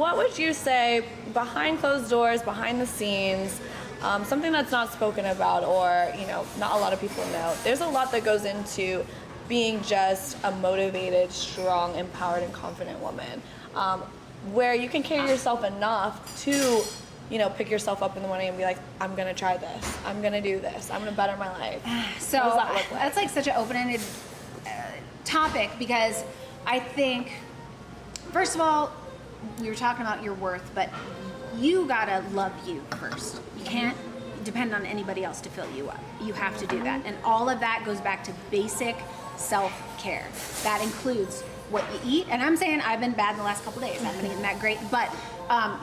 what would you say behind closed doors, behind the scenes, something that's not spoken about or, you know, not a lot of people know? There's a lot that goes into being just a motivated, strong, empowered, and confident woman, where you can carry yourself enough to, you know, pick yourself up in the morning and be like, I'm gonna try this, I'm gonna do this, I'm gonna better my life. So what does that look like? That's like such an open-ended topic, because I think, first of all, we were talking about your worth, but you gotta love you first. You can't depend on anybody else to fill you up. You have to do that. And all of that goes back to basic self-care. That includes what you eat. And I'm saying I've been bad the last couple days. I haven't been eating that great. But,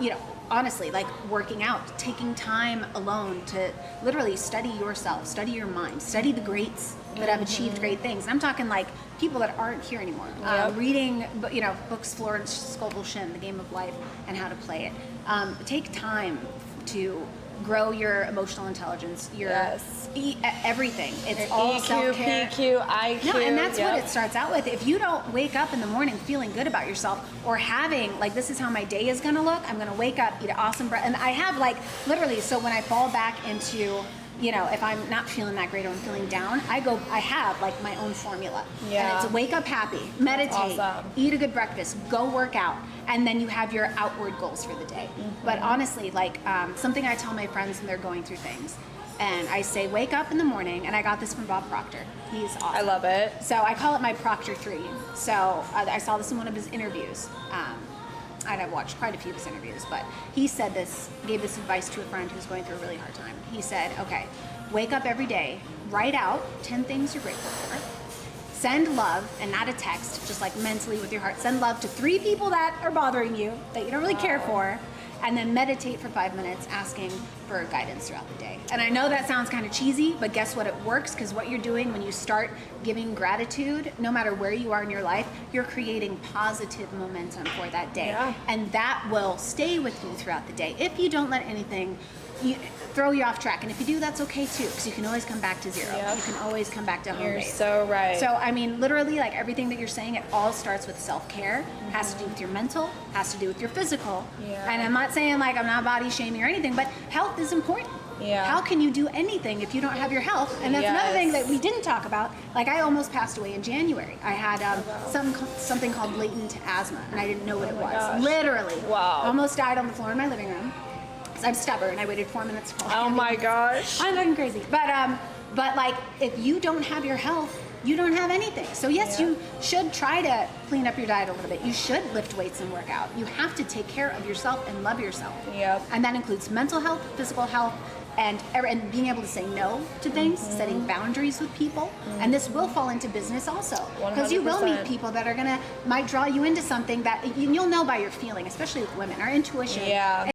you know, honestly, like working out, taking time alone to literally study yourself, study your mind, study the greats that have achieved great things. And I'm talking like people that aren't here anymore. Reading, you know, books, Florence Scovel Shinn, The Game of Life and How to Play It. Take time to grow your emotional intelligence, your everything. It's all EQ, self-care. PQ, IQ. No, and that's what it starts out with. If you don't wake up in the morning feeling good about yourself, or having like, this is how my day is gonna look, I'm gonna wake up, eat an awesome breakfast. And I have like literally, so when I fall back into, you know, if I'm not feeling that great or I'm feeling down, I have like my own formula. Yeah. And it's wake up happy, meditate, awesome. eat a good breakfast, go work out, and then you have your outward goals for the day. But honestly, like something I tell my friends when they're going through things, and I say, wake up in the morning, and I got this from Bob Proctor. He's awesome. I love it. So I call it my Proctor 3. So I saw this in one of his interviews. And I've watched quite a few of his interviews, but he said this, gave this advice to a friend who's going through a really hard time. He said, okay, wake up every day, write out 10 things you're grateful for, send love, and not a text, just like mentally with your heart, send love to 3 people that are bothering you, that you don't really care for, and then meditate for 5 minutes asking for guidance throughout the day. And I know that sounds kind of cheesy, but guess what? It works, because what you're doing when you start giving gratitude, no matter where you are in your life, you're creating positive momentum for that day. Yeah. And that will stay with you throughout the day if you don't let anything throw you off track. And if you do, that's okay too, because you can always come back to zero. Yep. You can always come back to home You're base. so right. So I mean, literally, like everything that you're saying, it all starts with self-care. Has to do with your mental, has to do with your physical. Yeah. And I'm not saying like I'm not body shaming or anything, but health is important. Yeah. How can you do anything if you don't have your health? And that's another thing that we didn't talk about. Like I almost passed away in January. I had something called latent asthma, and I didn't know what it was. gosh. Literally. Wow. Almost died on the floor in my living room. I'm stubborn. I waited 4 minutes to call. Oh my gosh. I'm fucking crazy. But like, if you don't have your health, you don't have anything. So yes, you should try to clean up your diet a little bit. You should lift weights and work out. You have to take care of yourself and love yourself. Yep. And that includes mental health, physical health, and being able to say no to things, setting boundaries with people. And this will fall into business also. Because you will meet 100%. people that are might draw you into something that you'll know by your feeling, especially with women. Our intuition. Yeah.